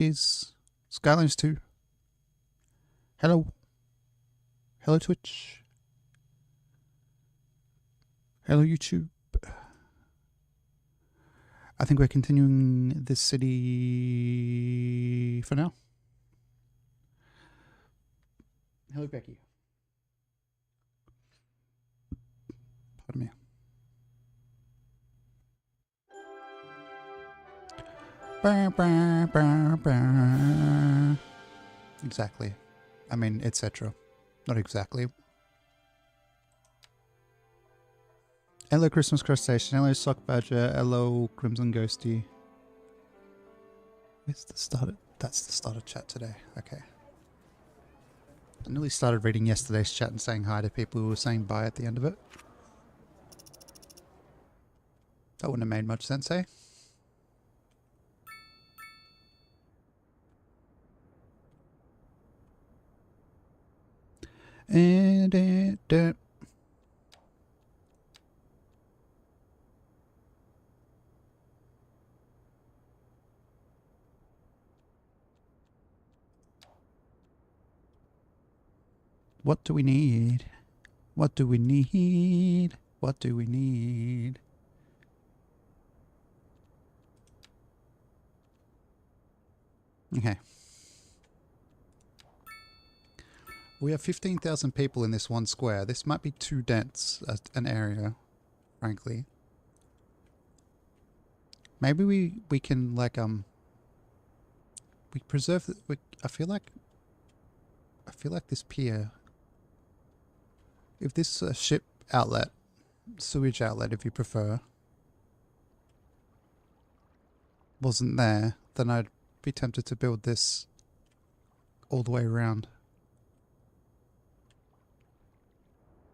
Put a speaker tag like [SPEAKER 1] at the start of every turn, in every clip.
[SPEAKER 1] is Skylines II. Hello. Hello Twitch. Hello YouTube. I think we're continuing this city for now. Hello Becky. Pardon me. Exactly. I mean, etc. Not exactly. Hello Christmas Crustacean. Hello Sock Badger. Hello Crimson Ghosty. Where's the start? That's the start of chat today. Okay. I nearly started reading yesterday's chat and saying hi to people who were saying bye at the end of it. That wouldn't have made much sense, eh? And what do we need? What do we need? What do we need? Okay. We have 15,000 people in this one square. This might be too dense an area, frankly. Maybe we can like we preserve I feel like this pier, if this ship outlet, sewage outlet if you prefer, wasn't there, then I'd be tempted to build this all the way around.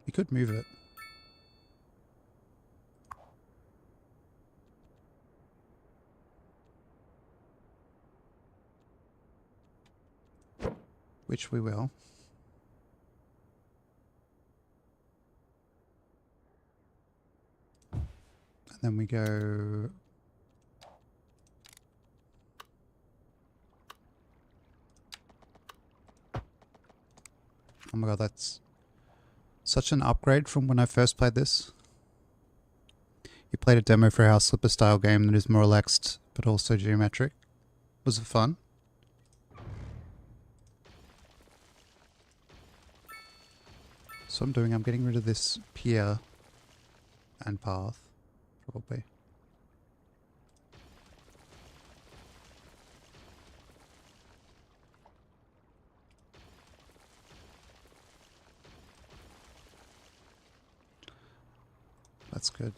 [SPEAKER 1] You could move it. Which we will. And then we go... Oh my god, that's such an upgrade from when I first played this. You played a demo for a house flipper style game that is more relaxed but also geometric. Was it fun? So I'm getting rid of this pier and path, probably. That's good.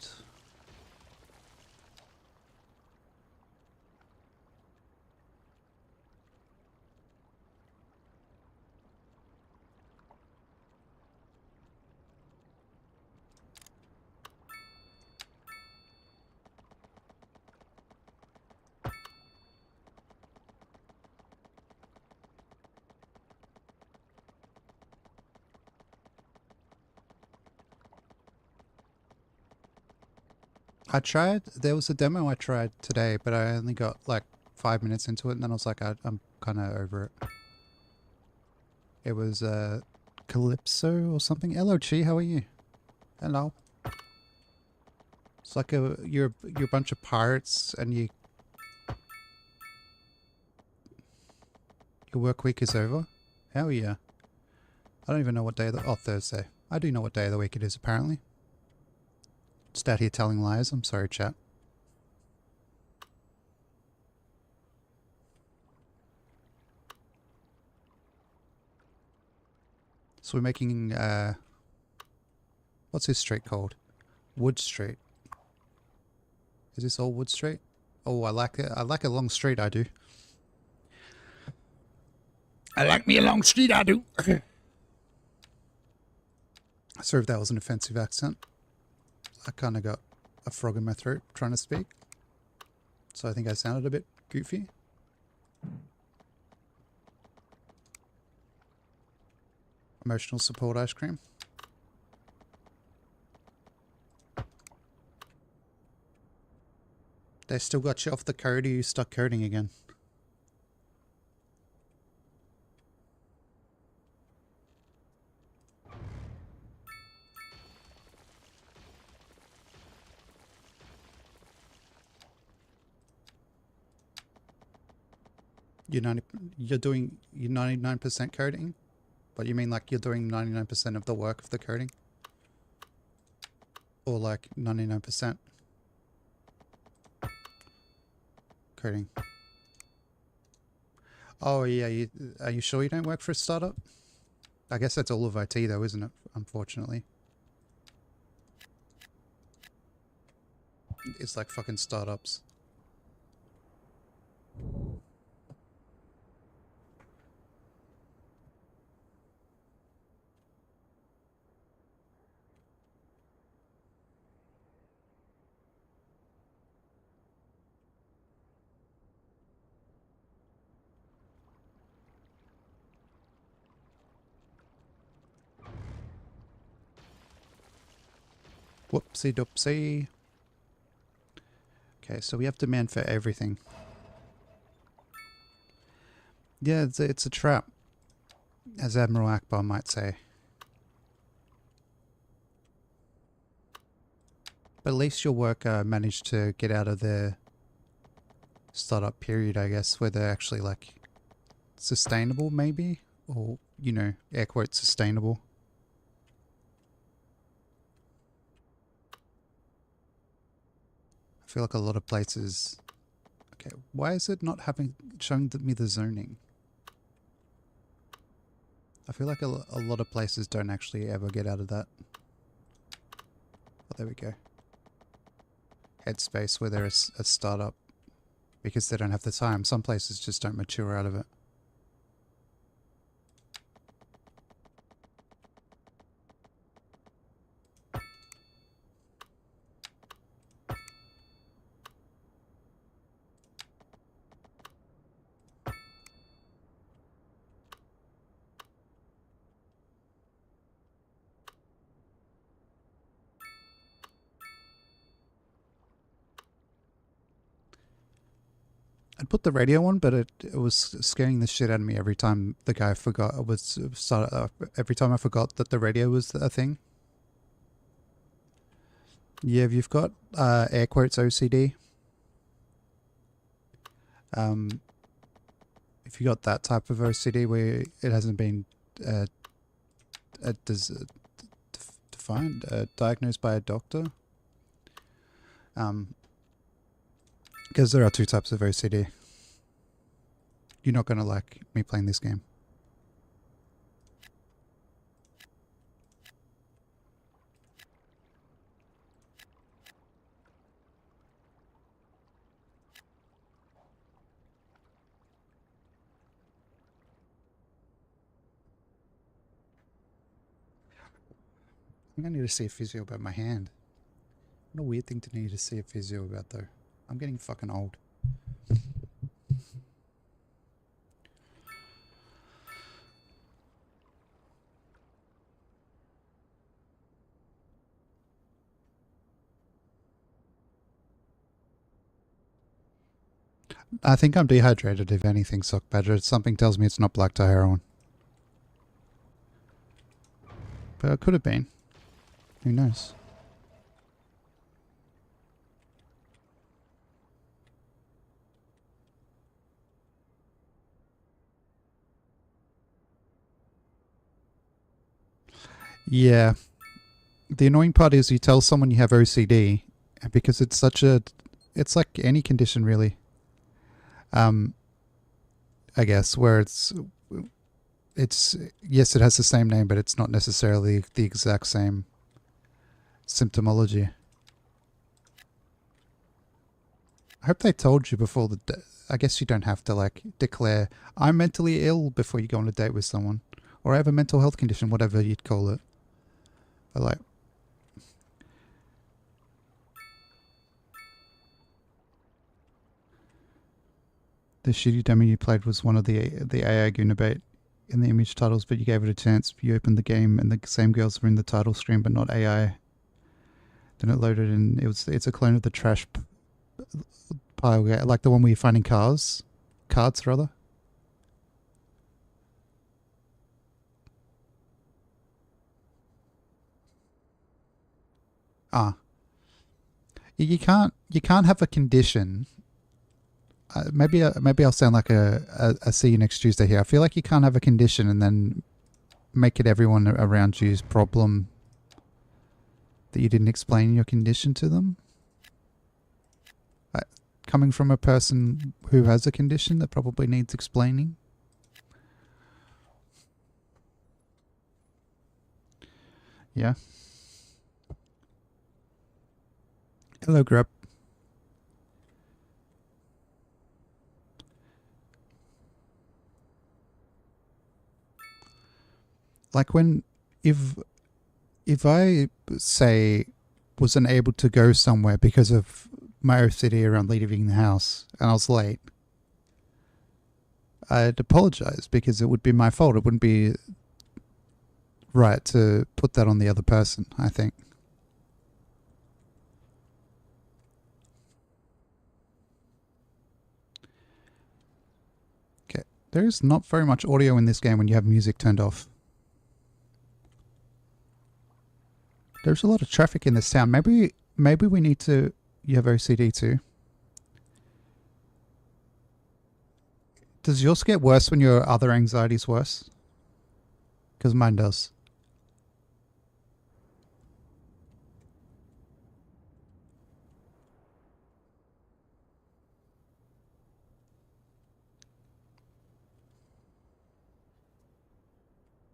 [SPEAKER 1] There was a demo I tried today, but I only got like 5 minutes into it and then I was like, I'm kind of over it. It was Calypso or something. Hello Chi, how are you? Hello. It's like you're a bunch of pirates and your work week is over. Hell yeah. I don't even know what day Thursday. I do know what day of the week it is apparently. Just out here telling lies. I'm sorry, chat. So we're making, what's this street called? Wood Street. Is this all Wood Street? Oh, I like it. I like a long street, I do. I like me a long street, I do. Sorry if that was an offensive accent. I kind of got a frog in my throat trying to speak. So I think I sounded a bit goofy. Emotional support ice cream. They still got you off the code or you stuck coding again? You're doing your 99% coding? But you mean like you're doing 99% of the work of the coding? Or like 99% coding? Oh yeah, are you sure you don't work for a startup? I guess that's all of IT though, isn't it? Unfortunately. It's like fucking startups. Whoopsie doopsie. Okay, so we have demand for everything. Yeah, it's a trap, as Admiral Akbar might say. But at least your worker managed to get out of their startup period, I guess, where they're actually like sustainable maybe? Or, you know, air quote sustainable. I feel like a lot of places... Okay, why is it not showing me the zoning? I feel like a lot of places don't actually ever get out of that. Oh, there we go. Headspace where there's a startup because they don't have the time. Some places just don't mature out of it. I'd put the radio on, but it was scaring the shit out of me every time the guy forgot every time I forgot that the radio was a thing. Yeah, if you've got air quotes OCD, if you got that type of OCD where it hasn't been defined, diagnosed by a doctor, because there are two types of OCD. You're not gonna like me playing this game. I think I need to see a physio about my hand. What a weird thing to need to see a physio about though. I'm getting fucking old. I think I'm dehydrated, if anything, Sock Badger. Something tells me it's not black tar heroin. But it could have been. Who knows? Yeah. The annoying part is you tell someone you have OCD because it's such a... It's like any condition, really. I guess, where it's... Yes, it has the same name, but it's not necessarily the exact same symptomology. I hope they told you before I guess you don't have to, like, declare, I'm mentally ill before you go on a date with someone. Or I have a mental health condition, whatever you'd call it. But, like... The shitty demo you played was one of the AI Goonabait in the image titles, but you gave it a chance. You opened the game and the same girls were in the title screen, but not AI. Then it loaded and it's a clone of the trash pile, like the one where you're finding cards rather. Ah, you can't have a condition maybe I'll sound like a see you next Tuesday here. I feel like you can't have a condition and then make it everyone around you's problem that you didn't explain your condition to them. Coming from a person who has a condition that probably needs explaining. Yeah. Hello, Grub. Like if I say wasn't able to go somewhere because of my OCD around leaving the house and I was late, I'd apologize because it would be my fault. It wouldn't be right to put that on the other person, I think. Okay. There is not very much audio in this game when you have music turned off. There's a lot of traffic in this town. Maybe we need to... You have OCD too. Does yours get worse when your other anxiety's worse? Because mine does.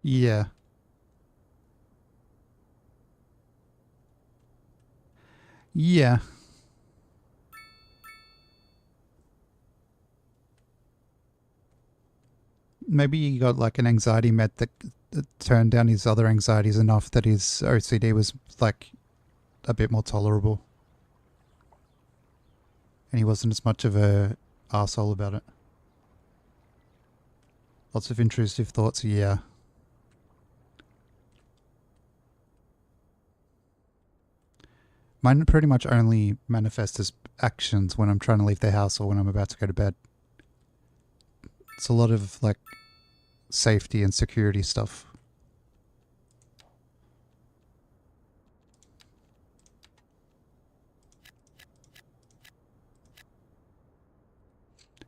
[SPEAKER 1] Yeah. Yeah. Maybe he got like an anxiety med that turned down his other anxieties enough that his OCD was like a bit more tolerable. And he wasn't as much of a arsehole about it. Lots of intrusive thoughts, yeah. Mine pretty much only manifest as actions when I'm trying to leave the house or when I'm about to go to bed. It's a lot of like safety and security stuff.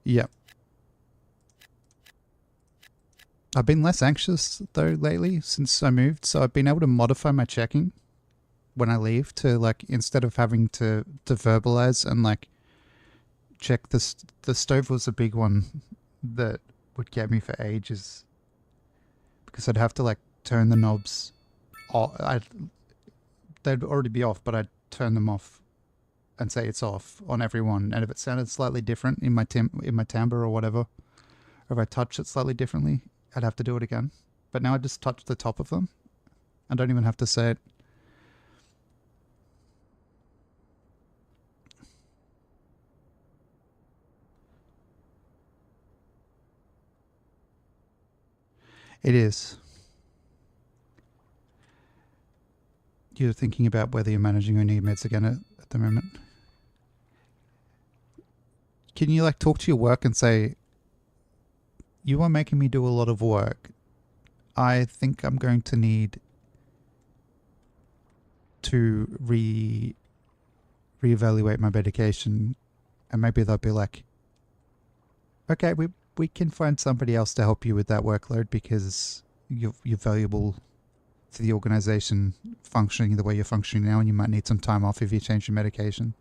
[SPEAKER 1] Yep. I've been less anxious though lately since I moved, so I've been able to modify my checking when I leave to like instead of having to verbalize and like check the stove was a big one that would get me for ages because I'd have to like turn the knobs off. They'd already be off, but I'd turn them off and say it's off on everyone. And if it sounded slightly different in my timbre or whatever, or if I touched it slightly differently, I'd have to do it again. But now I just touch the top of them. I don't even have to say it. It is. You're thinking about whether you're managing your need meds again at the moment. Can you like talk to your work and say, you are making me do a lot of work. I think I'm going to need to reevaluate my medication, and maybe they'll be like, okay, we can find somebody else to help you with that workload because you're valuable to the organization functioning the way you're functioning now, and you might need some time off if you change your medication.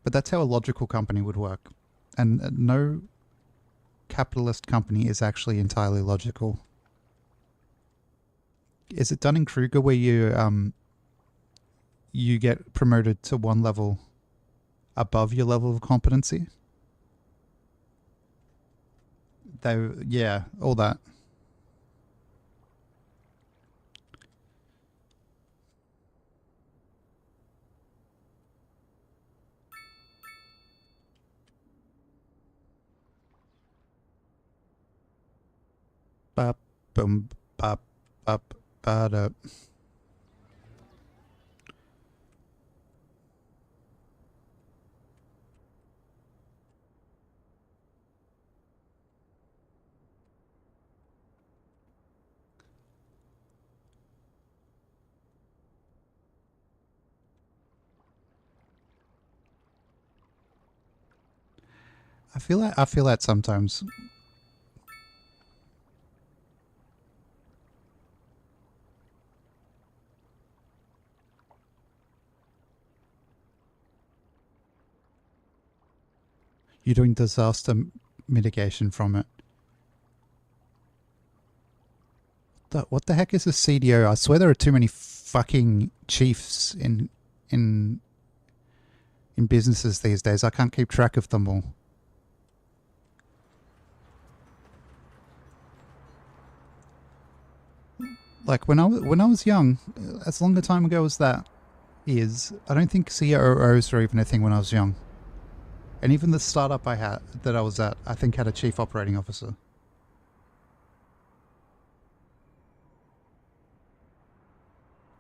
[SPEAKER 1] But that's how a logical company would work. And no capitalist company is actually entirely logical. Is it Dunning-Kruger where you get promoted to one level above your level of competency? Yeah, all that. Bop, boom, bop, bop, ba-da. I feel that sometimes. You're doing disaster mitigation from it. What the heck is a CDO? I swear there are too many fucking chiefs in in businesses these days. I can't keep track of them all. Like when I was young, as long a time ago as that is, I don't think COOs were even a thing when I was young. And even the startup I was at, I think had a chief operating officer.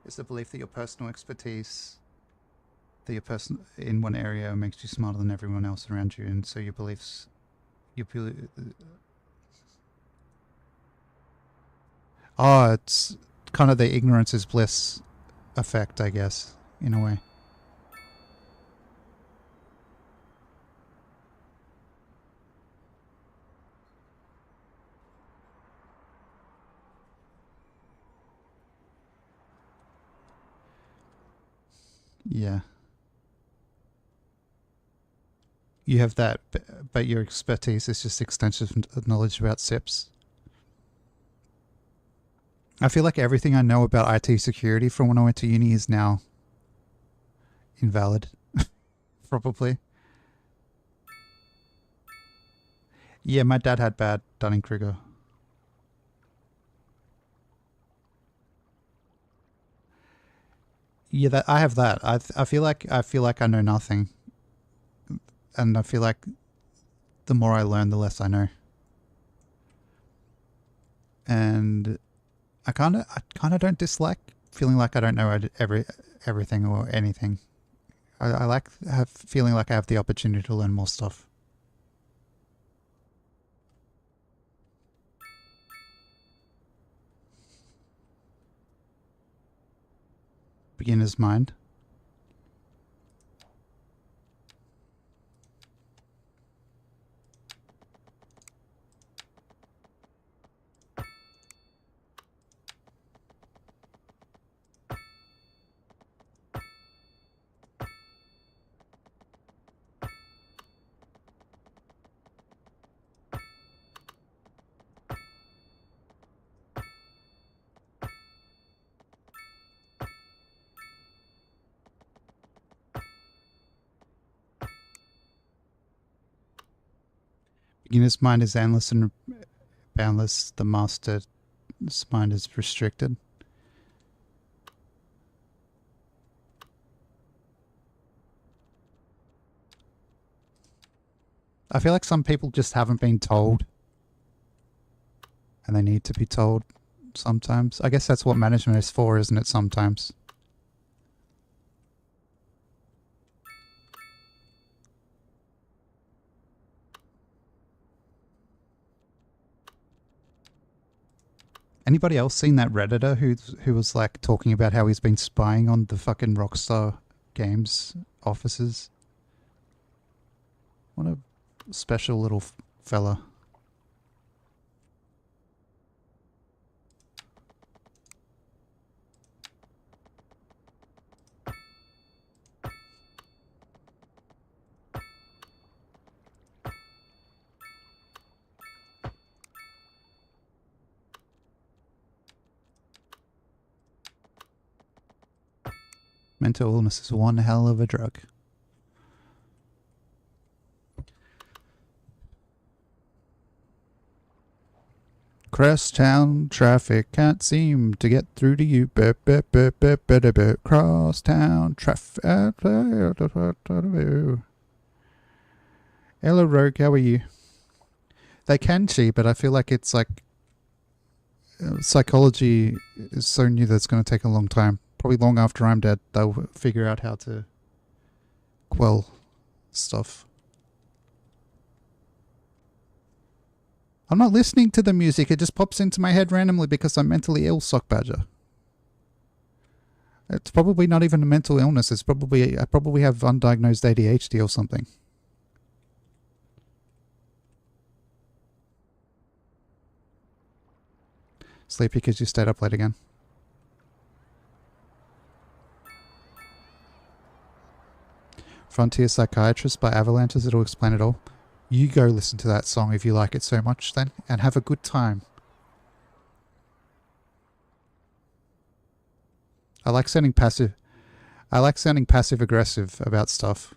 [SPEAKER 1] It's the belief that your personal expertise, that your person in one area makes you smarter than everyone else around you, and so your beliefs, oh, it's kind of the ignorance is bliss effect, I guess, in a way. Yeah. You have that, but your expertise is just extensive knowledge about SIPs. I feel like everything I know about IT security from when I went to uni is now invalid, probably. Yeah, my dad had bad Dunning-Kruger. Yeah, that I have that. I feel like I know nothing, and I feel like the more I learn, the less I know. And I kind of don't dislike feeling like I don't know everything or anything. I like have feeling like I have the opportunity to learn more stuff. Beginner's mind. Beginner's mind is endless and boundless. The master's mind is restricted. I feel like some people just haven't been told, and they need to be told sometimes. I guess that's what management is for, isn't it? Sometimes. Anybody else seen that Redditor who was like talking about how he's been spying on the fucking Rockstar Games offices? What a special little fella. Mental illness is one hell of a drug. Crosstown traffic can't seem to get through to you. Crosstown traffic. Hello, Rogue. How are you? They can cheat, but I feel like it's like psychology is so new that it's going to take a long time. Probably long after I'm dead, they'll figure out how to quell stuff. I'm not listening to the music. It just pops into my head randomly because I'm mentally ill, Sock Badger. It's probably not even a mental illness. I probably have undiagnosed ADHD or something. Sleepy because you stayed up late again. Frontier Psychiatrist by Avalanches. It'll explain it all. You go listen to that song if you like it so much then, and have a good time. I like sounding passive aggressive about stuff,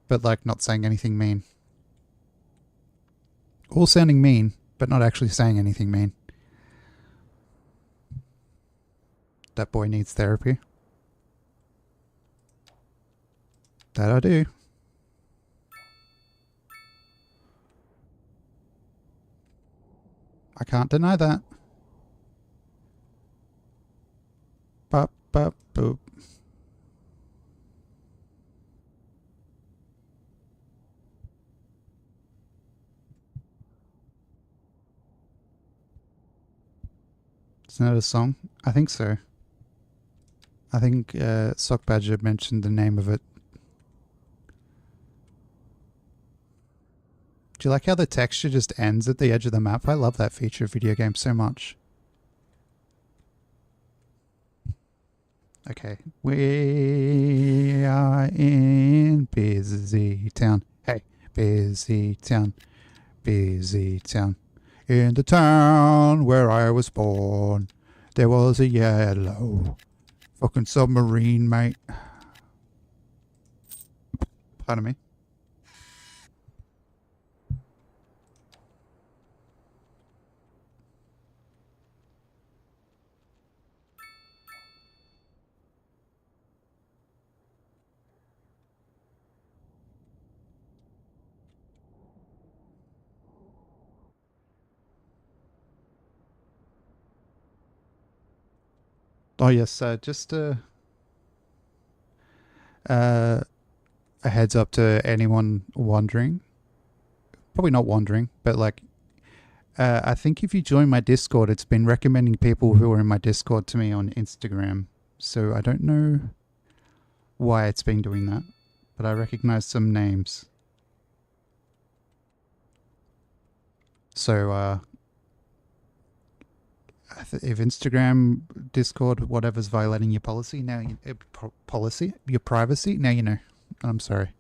[SPEAKER 1] but like not saying anything mean. Or sounding mean, but not actually saying anything mean. That boy needs therapy. That I do. I can't deny that. Bop, bop, boop. Isn't that a song? I think so. I think Sock Badger mentioned the name of it. Do you like how the texture just ends at the edge of the map? I love that feature of video games so much. Okay. We are in busy town. Hey, busy town. Busy town. In the town where I was born, there was a yellow fucking submarine, mate. Pardon me. Oh yes, just a heads up to anyone wondering. Probably not wondering, but like, I think if you join my Discord, it's been recommending people who are in my Discord to me on Instagram. So I don't know why it's been doing that, but I recognize some names. So if Instagram, Discord, whatever's violating your policy, now your privacy, now you know. I'm sorry.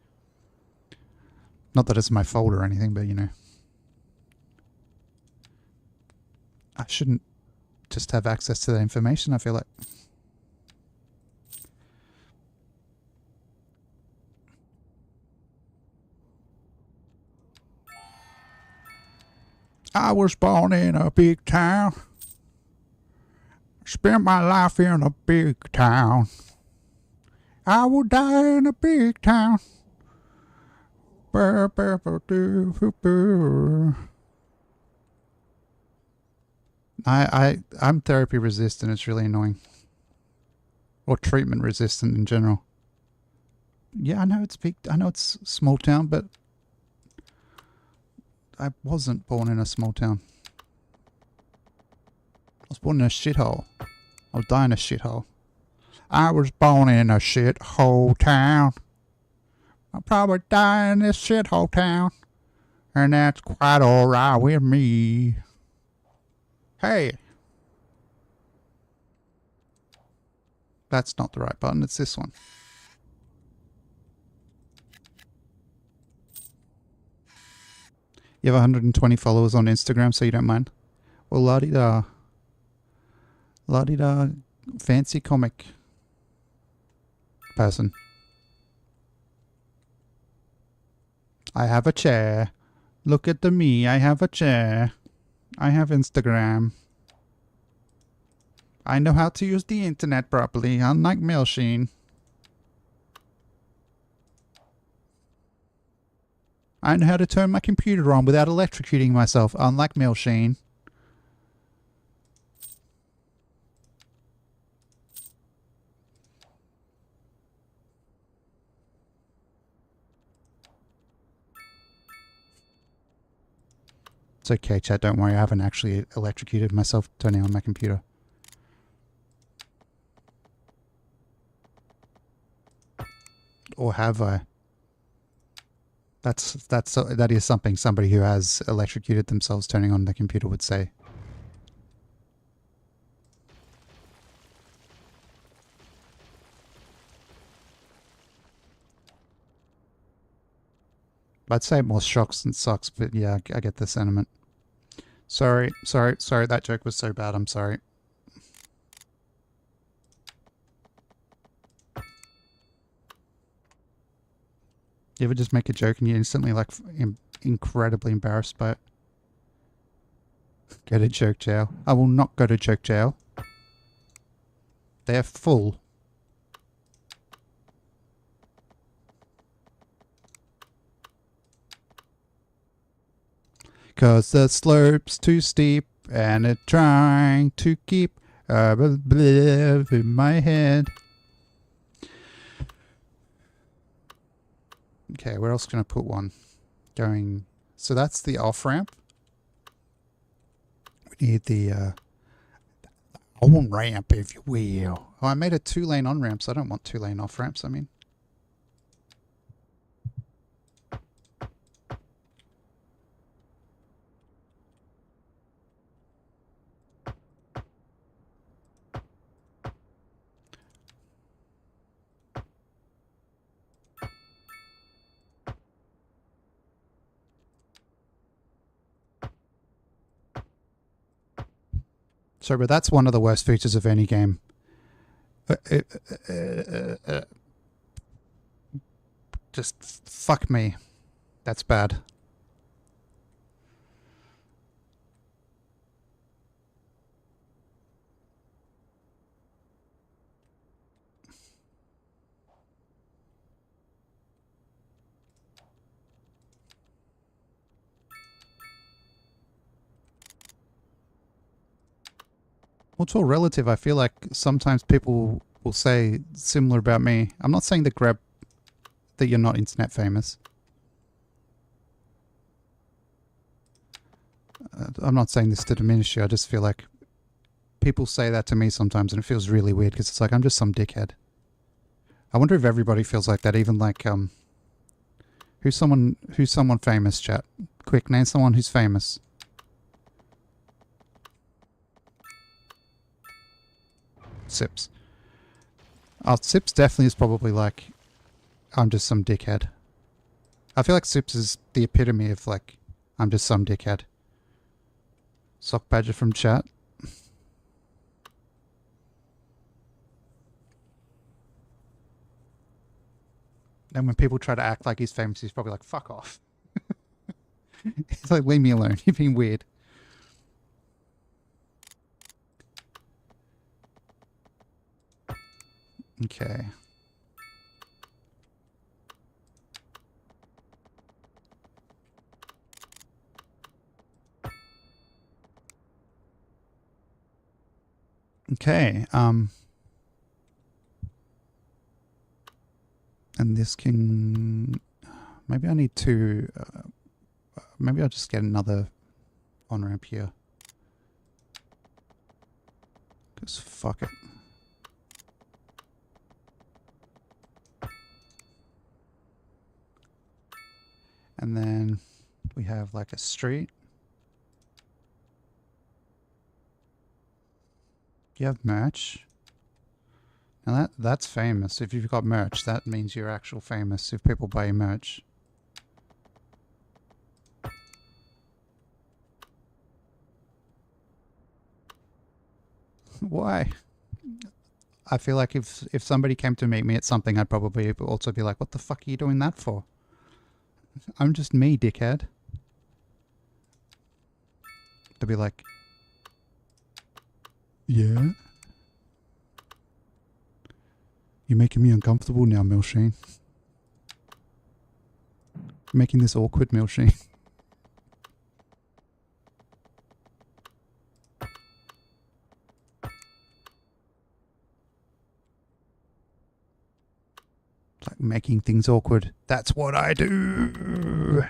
[SPEAKER 1] Not that it's my fault or anything, but you know. I shouldn't just have access to that information, I feel like. I was born in a big town. Spent my life in a big town. I will die in a big town. I'm therapy resistant. It's really annoying. Or treatment resistant in general. Yeah, I know it's big. I know it's small town, but I wasn't born in a small town. I was born in a shithole. I'll die in a shithole. I was born in a shithole town. I'll probably die in this shithole town. And that's quite alright with me. Hey. That's not the right button, it's this one. You have 120 followers on Instagram, so you don't mind? Well, la-di-da. La-di-da. Fancy comic person. I have a chair. Look at the me. I have a chair. I have Instagram. I know how to use the internet properly, unlike Milsheen. I know how to turn my computer on without electrocuting myself, unlike Milsheen. It's okay, chat, don't worry. I haven't actually electrocuted myself turning on my computer. Or have I? That is something somebody who has electrocuted themselves turning on the computer would say. I'd say more shocks than sucks, but yeah, I get the sentiment. Sorry. That joke was so bad. I'm sorry. You ever just make a joke and you're instantly like incredibly embarrassed by it? Go to joke jail. I will not go to joke jail. They're full. Cause the slope's too steep and it's trying to keep in my head. Okay, where else can I put one? Going, so that's the off ramp. We need the on ramp, if you will. Oh, I made a 2-lane on ramp, so I don't want 2-lane off ramps. I mean, sorry, but that's one of the worst features of any game. Just fuck me. That's bad. Well, it's all relative. I feel like sometimes people will say similar about me. I'm not saying that you're not internet famous. I'm not saying this to diminish you. I just feel like people say that to me sometimes, and it feels really weird because it's like I'm just some dickhead. I wonder if everybody feels like that. Even like who's someone famous? Chat, quick, name someone who's famous. Sips. Oh, Sips definitely is probably like, I'm just some dickhead. I feel like Sips is the epitome of like, I'm just some dickhead. Sock Badger from chat. And when people try to act like he's famous, he's probably like, fuck off. He's like, leave me alone. You're being weird. Okay. Okay. And this can... Maybe I need to... maybe I'll just get another on-ramp here. Because fuck it. And then we have like a street. You have merch. Now that's famous. If you've got merch, that means you're actual famous if people buy your merch. Why? I feel like if somebody came to meet me at something, I'd probably also be like, what the fuck are you doing that for? I'm just me, dickhead. To be like, yeah? You're making me uncomfortable now, Milsheen. Making this awkward, Milsheen. It's like making things awkward. That's what I do.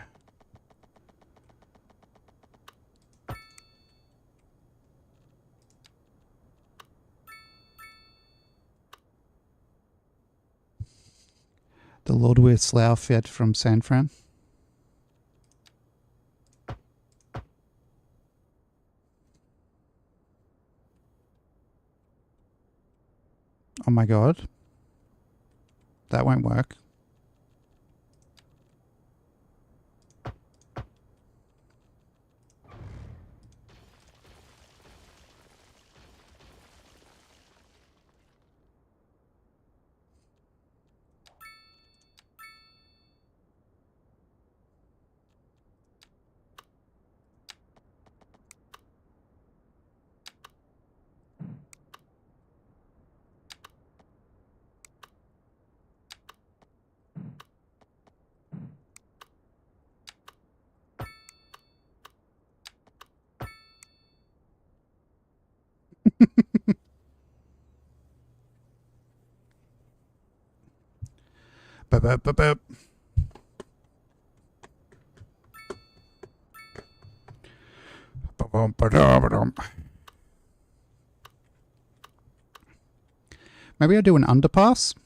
[SPEAKER 1] The Lord with Slough Fed from San Fran. Oh my god. That won't work. Maybe I do an underpass.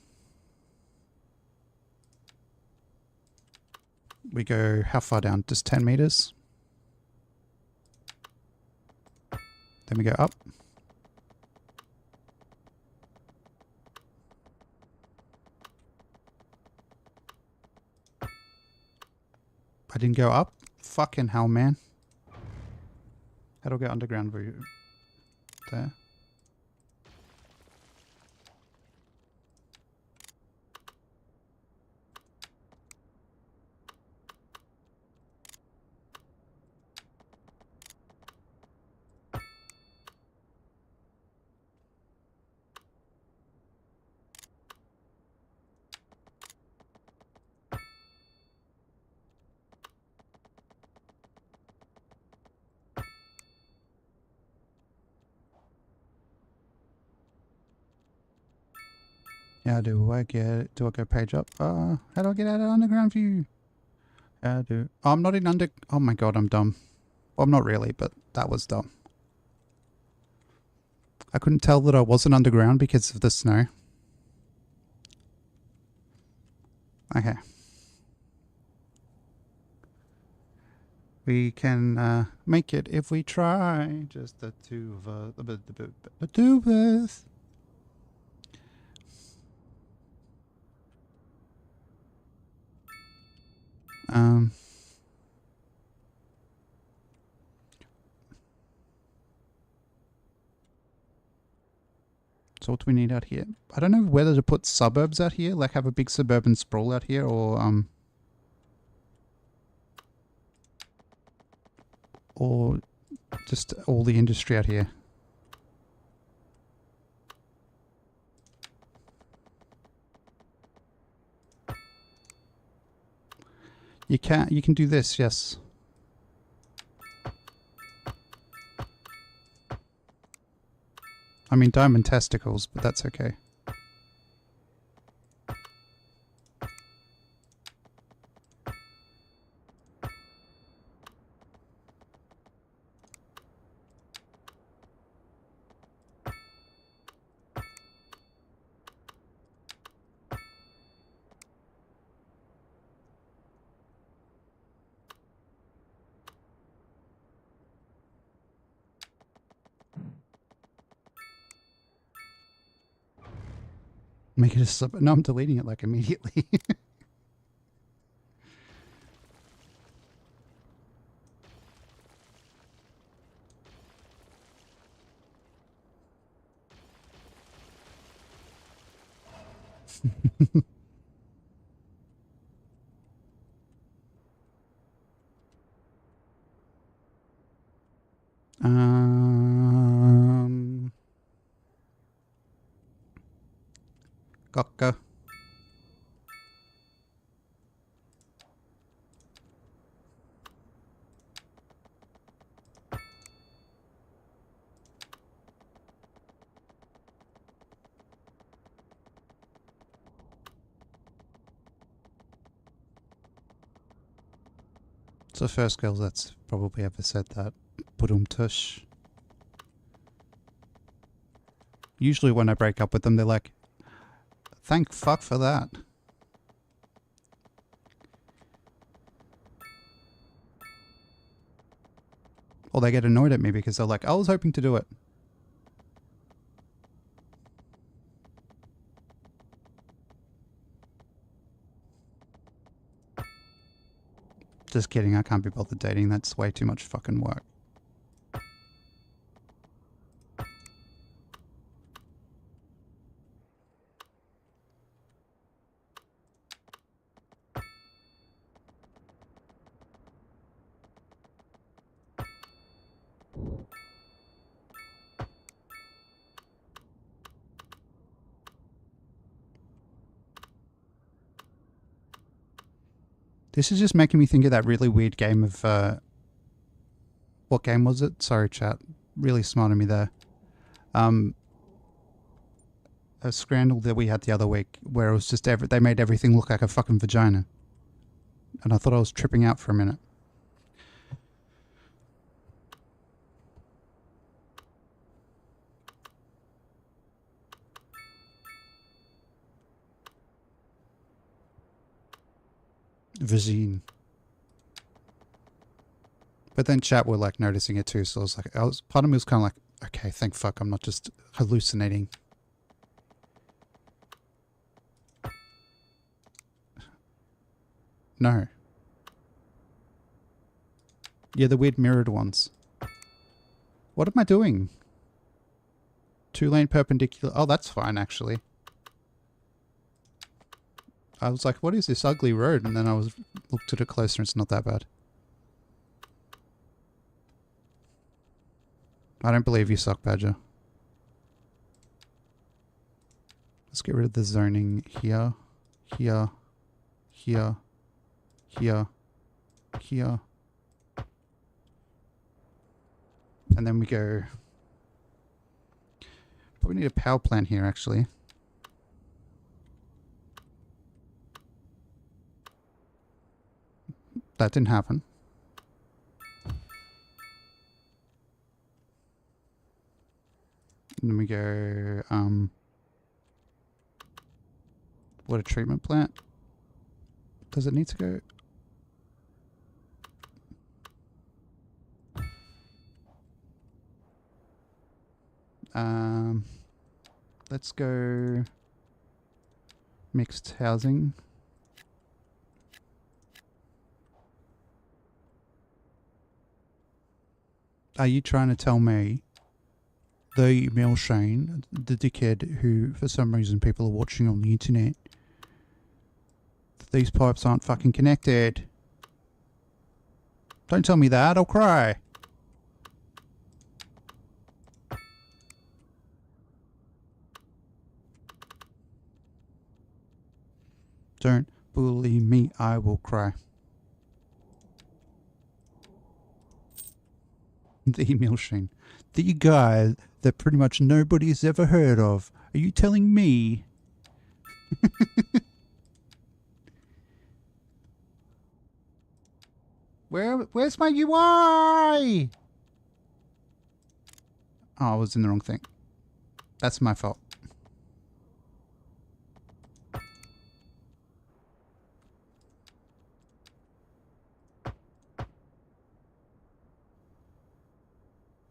[SPEAKER 1] We go how far down? Just 10 meters. Then we go up. I didn't go up? Fucking hell, man. How do I get underground view? There. How do I get... Do I go page up? How do I get out of underground view? How do... Oh, I'm not in under... Oh my god, I'm dumb. Well, I'm not really, but that was dumb. I couldn't tell that I wasn't underground because of the snow. Okay. We can make it if we try. Just the two of us. The two of us. So what do we need out here? I don't know whether to put suburbs out here, like have a big suburban sprawl out here, or just all the industry out here. You can do this, yes. I mean diamond testicles, but that's okay. Make it a sub. No, I'm deleting it like immediately. Gokka. It's the first girl that's probably ever said that. Tush. Usually when I break up with them, they're like, thank fuck for that. Or they get annoyed at me because they're like, I was hoping to do it. Just kidding, I can't be bothered dating. That's way too much fucking work. This is just making me think of that really weird game of, what game was it? Sorry, chat. Really smart of me there. scramble that we had the other week where it was just they made everything look like a fucking vagina. And I thought I was tripping out for a minute. Vagine. But then chat were like noticing it too, so I was like, part of me was kind of like, okay, thank fuck, I'm not just hallucinating. No. Yeah, the weird mirrored ones. What am I doing? 2-lane perpendicular. Oh, that's fine, actually. I was like, what is this ugly road? And then I looked at it closer and it's not that bad. I don't believe you suck, Badger. Let's get rid of the zoning here, here, here, here, here. And then we go... Probably need a power plant here, actually. That didn't happen. And then we go, water treatment plant. Does it need to go? Let's go mixed housing. Are you trying to tell me the Milshane, the dickhead who, for some reason, people are watching on the internet, that these pipes aren't fucking connected? Don't tell me that, I'll cry. Don't bully me, I will cry. The Milshane. The guy that pretty much nobody's ever heard of. Are you telling me? Where's my UI? Oh, I was in the wrong thing. That's my fault.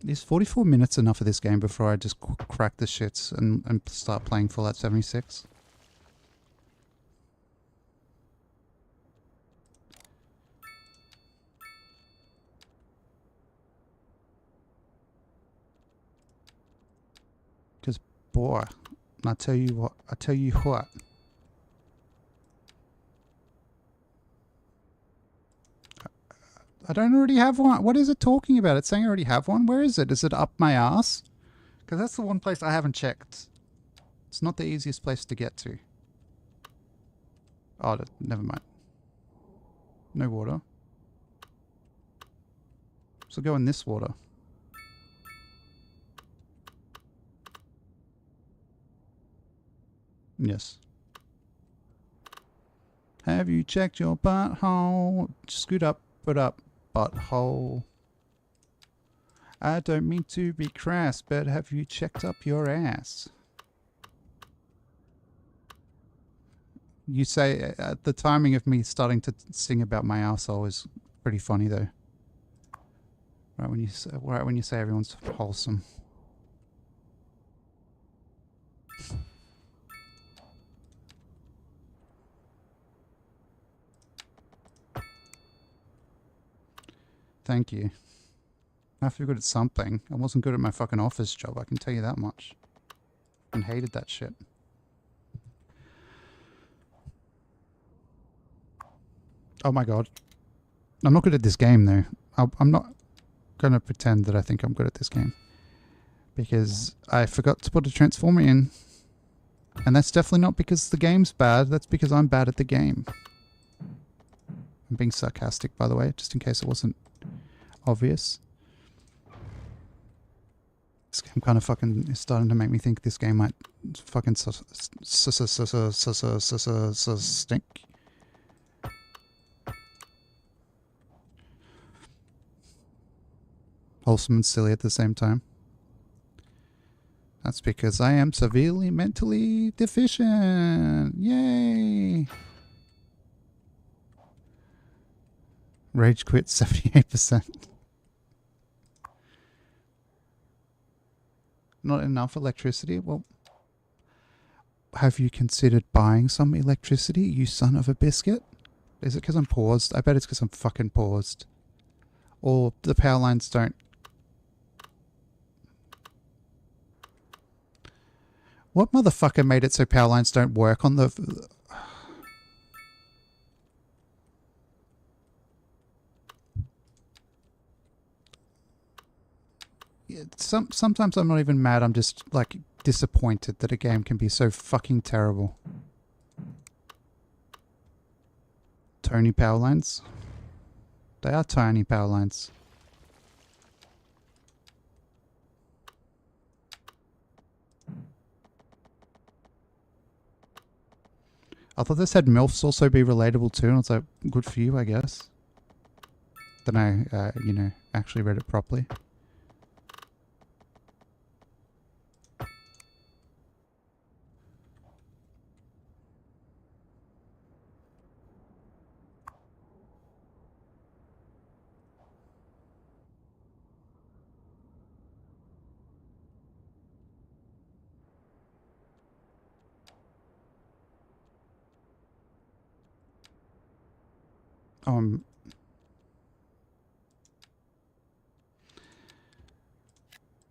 [SPEAKER 1] Is 44 minutes enough of this game before I just crack the shits and start playing Fallout 76? Because, boy, I tell you what. I don't already have one. What is it talking about? It's saying I already have one. Where is it? Is it up my ass? Because that's the one place I haven't checked. It's not the easiest place to get to. Oh, never mind. No water. So go in this water. Yes. Have you checked your butthole? Scoot up, put up. Butthole. I don't mean to be crass, but have you checked up your ass? You say the timing of me starting to sing about my arsehole is pretty funny though. Right when you say everyone's wholesome. Thank you. I have to be good at something. I wasn't good at my fucking office job, I can tell you that much. And hated that shit. Oh my god. I'm not good at this game though. I'm not gonna pretend that I think I'm good at this game. Because I forgot to put a transformer in. And that's definitely not because the game's bad, that's because I'm bad at the game. I'm being sarcastic, by the way, just in case it wasn't obvious. This game kind of fucking is starting to make me think this game might fucking stink. Wholesome and silly at the same time. That's because I am severely mentally deficient. Yay! Rage quit 78%. Not enough electricity? Well, have you considered buying some electricity, you son of a biscuit? Is it because I'm paused? I bet it's because I'm fucking paused. Or the power lines don't... What motherfucker made it so power lines don't work on the... Sometimes I'm not even mad, I'm just, like, disappointed that a game can be so fucking terrible. Tiny power lines? They are tiny power lines. I thought this had MILFs also be relatable too, and it's like, good for you, I guess. Then I, you know, actually read it properly.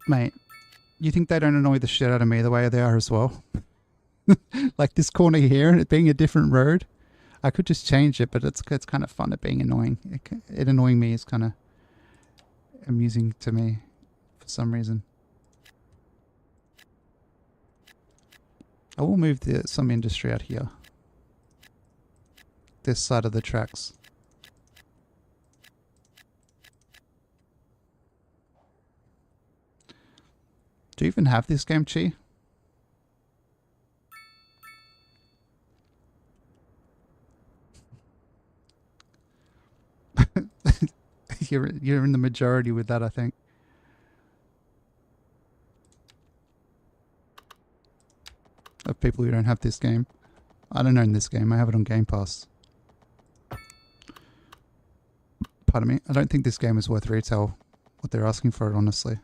[SPEAKER 1] Mate, you think they don't annoy the shit out of me the way they are as well? Like this corner here and it being a different road. I could just change it, but it's kind of fun at being annoying. It annoying me is kind of amusing to me for some reason. I will move some industry out here. This side of the tracks. Do you even have this game, Chi? You're in the majority with that, I think. Of people who don't have this game. I don't own this game. I have it on Game Pass. Pardon me. I don't think this game is worth retail. What they're asking for it, honestly.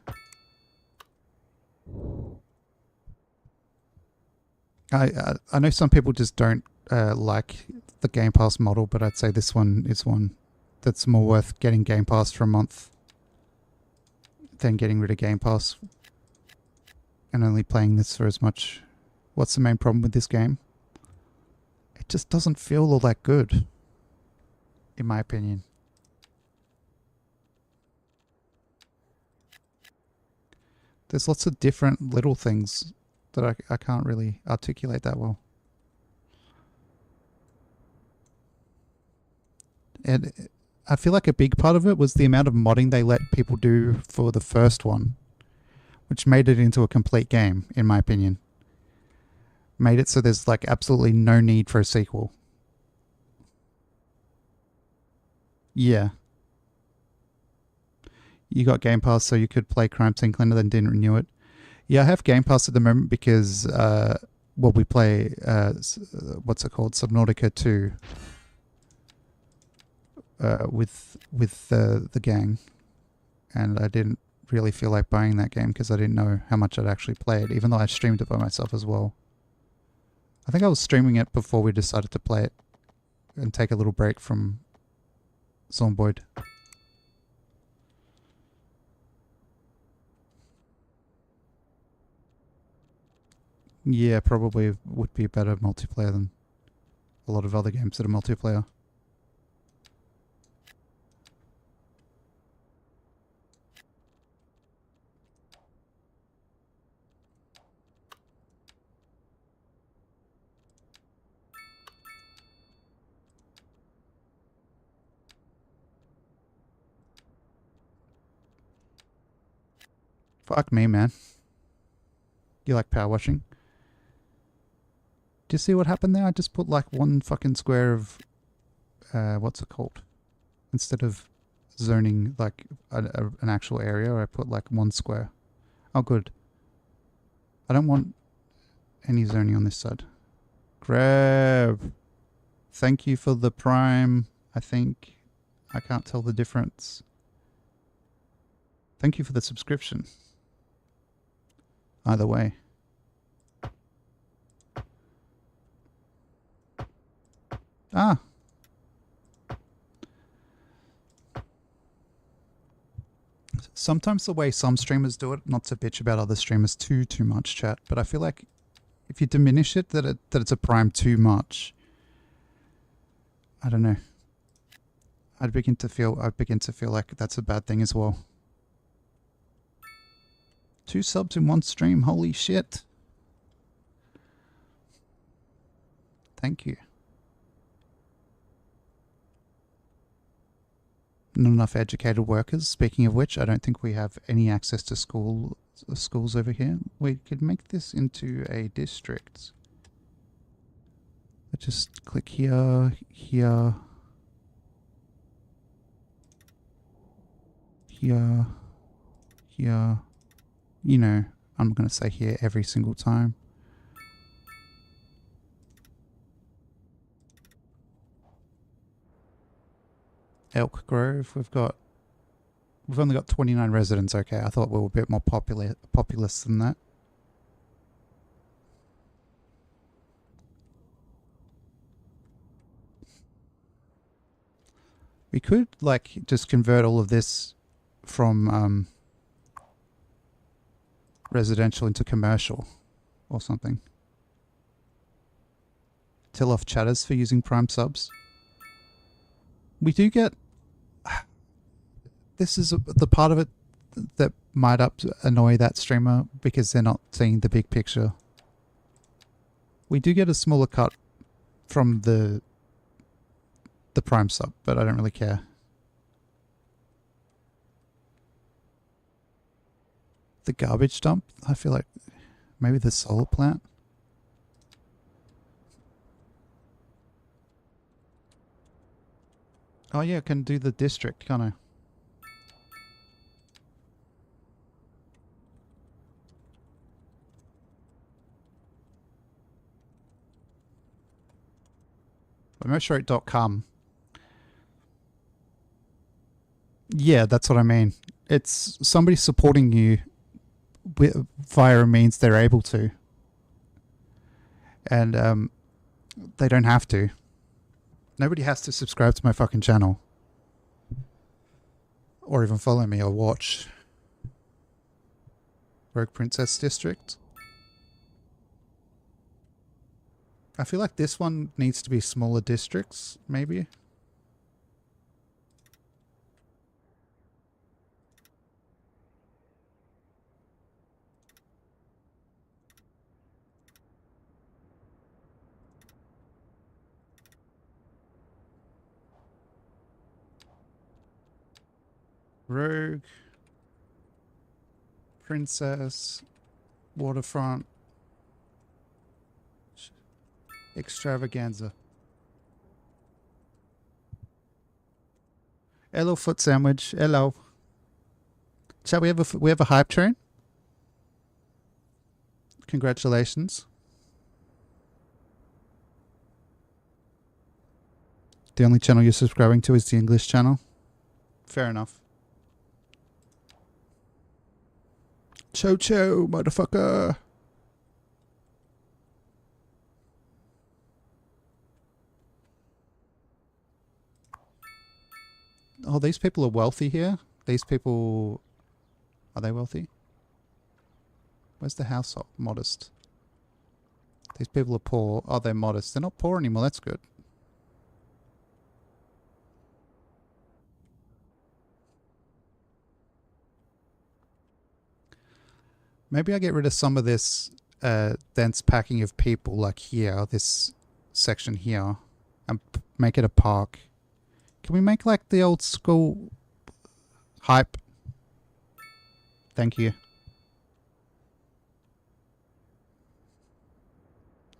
[SPEAKER 1] I know some people just don't like the Game Pass model, but I'd say this one is one that's more worth getting Game Pass for a month than getting rid of Game Pass and only playing this for as much. What's the main problem with this game? It just doesn't feel all that good, in my opinion. There's lots of different little things that I can't really articulate that well. And I feel like a big part of it was the amount of modding they let people do for the first one, which made it into a complete game, in my opinion. Made it so there's like absolutely no need for a sequel. Yeah. You got Game Pass so you could play Crime Scene Cleaner, then didn't renew it. Yeah, I have Game Pass at the moment because, well, we play, what's it called? Subnautica 2 with the gang. And I didn't really feel like buying that game because I didn't know how much I'd actually play it, even though I streamed it by myself as well. I think I was streaming it before we decided to play it and take a little break from Zomboid. Yeah, probably would be a better multiplayer than a lot of other games that are multiplayer. Fuck me, man. You like power washing? Do you see what happened there? I just put like one fucking square of, what's it called? Instead of zoning like an actual area, I put like one square. Oh, good. I don't want any zoning on this side. Grab. Thank you for the prime, I think. I can't tell the difference. Thank you for the subscription. Either way. Ah. Sometimes the way some streamers do it, not to bitch about other streamers too much, chat, but I feel like if you diminish it, that it's a prime too much. I don't know. I'd begin to feel like that's a bad thing as well. 2 subs in one stream, holy shit. Thank you. Not enough educated workers. Speaking of which, I don't think we have any access to schools over here. We could make this into a district. Let's just click here, here, here, here. You know, I'm going to say here every single time. Elk Grove, we've only got 29 residents. Okay, I thought we were a bit more populous than that. We could like just convert all of this from residential into commercial or something. Tell off chatters for using prime subs. We do get... This is the part of it that might annoy that streamer because they're not seeing the big picture. We do get a smaller cut from the prime sub, but I don't really care. The garbage dump? I feel like maybe the solar plant? Oh yeah, I can do the district, can't I? Remoterate.com. Yeah, that's what I mean. It's somebody supporting you via a means they're able to. And they don't have to. Nobody has to subscribe to my fucking channel. Or even follow me or watch. Rogue Princess District. I feel like this one needs to be smaller districts, maybe. Rogue, Princess, Waterfront, Extravaganza. Hello, Foot Sandwich. Hello. Shall we have a hype train? Congratulations. The only channel you're subscribing to is the English channel. Fair enough. Cho, motherfucker. Oh, these people are wealthy here. These people... Are they wealthy? Where's the household? Modest. These people are poor. Oh, they're modest. They're not poor anymore. That's good. Maybe I get rid of some of this dense packing of people, like here, this section here, and make it a park. Can we make like the old school hype? Thank you.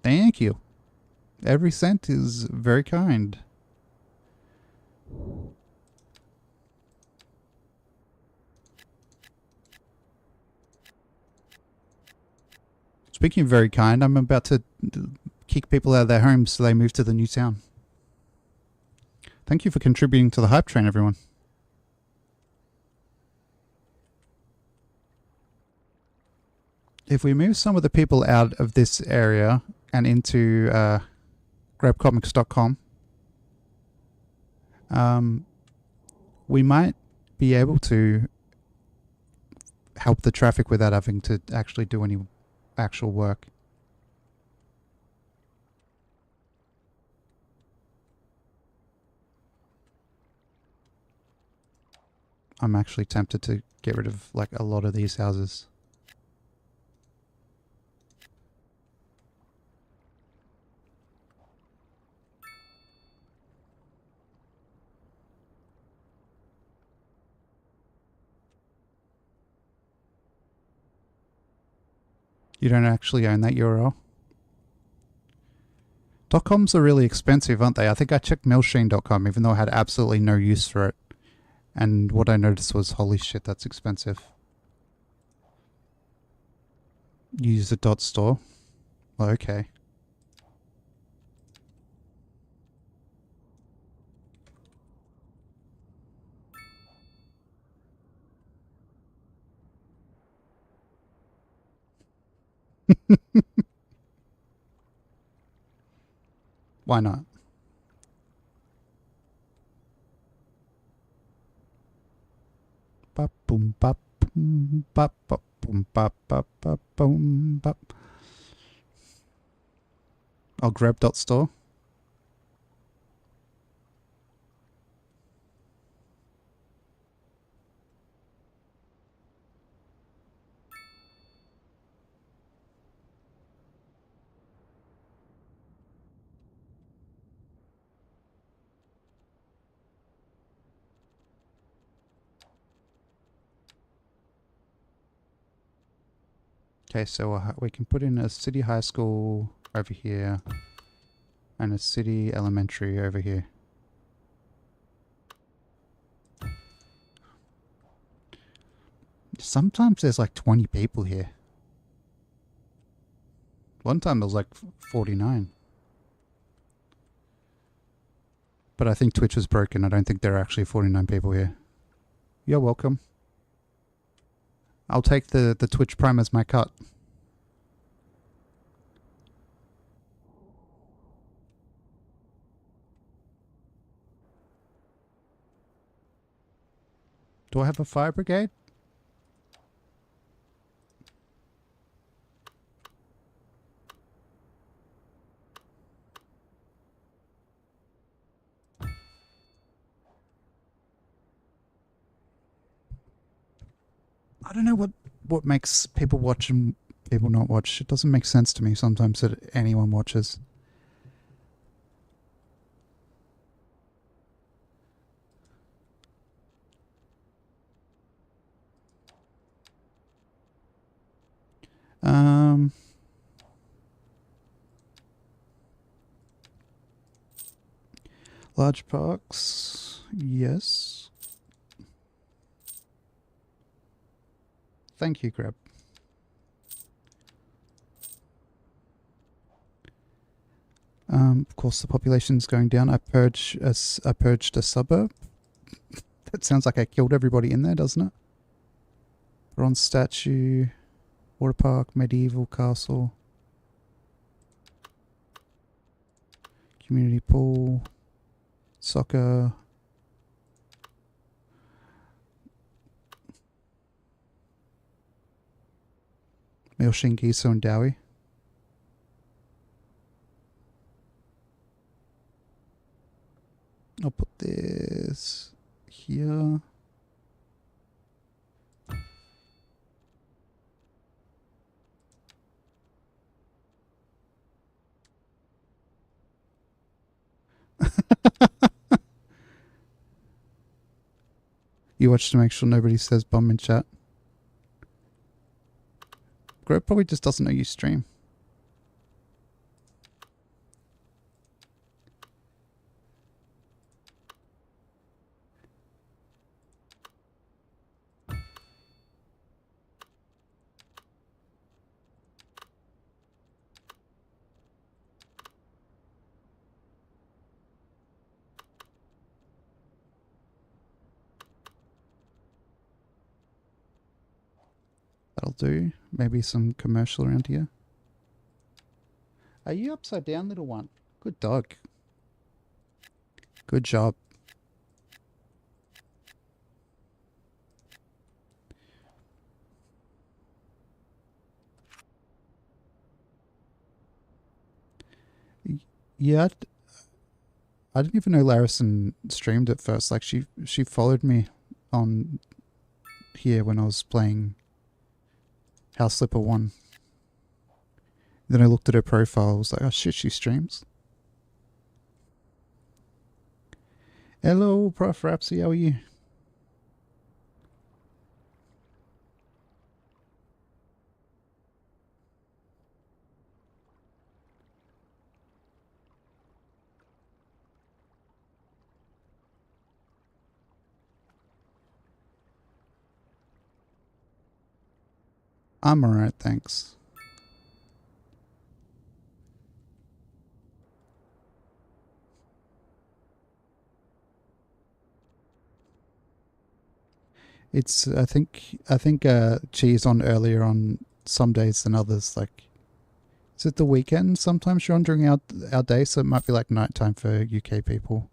[SPEAKER 1] Thank you. Every cent is very kind. Speaking of very kind, I'm about to kick people out of their homes so they move to the new town. Thank you for contributing to the hype train, everyone. If we move some of the people out of this area and into grabcomics.com, we might be able to help the traffic without having to actually do any actual work. I'm actually tempted to get rid of like a lot of these houses. You don't actually own that URL? .coms are really expensive, aren't they? I think I checked Mailsheen.com even though I had absolutely no use for it. And what I noticed was, holy shit, that's expensive. Use the .store? Well, okay. Why not? Bop boom bop boom bop bop boom bop bop bop boom bop. I'll grab .store. Okay, so we can put in a city high school over here and a city elementary over here. Sometimes there's like 20 people here. One time there was like 49. But I think Twitch was broken. I don't think there are actually 49 people here. You're welcome. I'll take the Twitch Prime as my cut. Do I have a fire brigade? I don't know what makes people watch and people not watch. It doesn't make sense to me sometimes that anyone watches. Large parks, yes. Thank you, Grab. Of course, the population's going down. I purged a suburb. That sounds like I killed everybody in there, doesn't it? Bronze statue, water park, medieval castle, community pool, soccer. Mailsheen, Giso, and Dowie. I'll put this here. You watch to make sure nobody says bum in chat. Greg probably just doesn't know you stream. That'll do. Maybe some commercial around here. Are you upside down, little one? Good dog. Good job. Yeah, I didn't even know Larison streamed at first. Like she followed me on here when I was playing House Slipper 1. Then I looked at her profile. I was like, oh shit, she streams. Hello, Prof. Rapsy, how are you? I'm alright, thanks. It's I think Chi's on earlier on some days than others. Like, is it the weekend? Sometimes you're on during our day, so it might be like nighttime for UK people.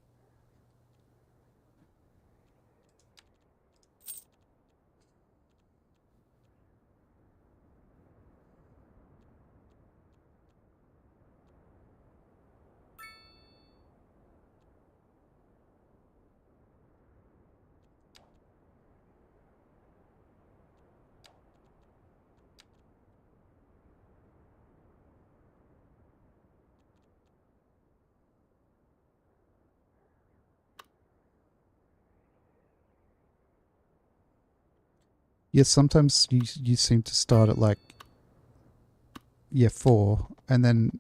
[SPEAKER 1] Yes, sometimes you seem to start at like 4, and then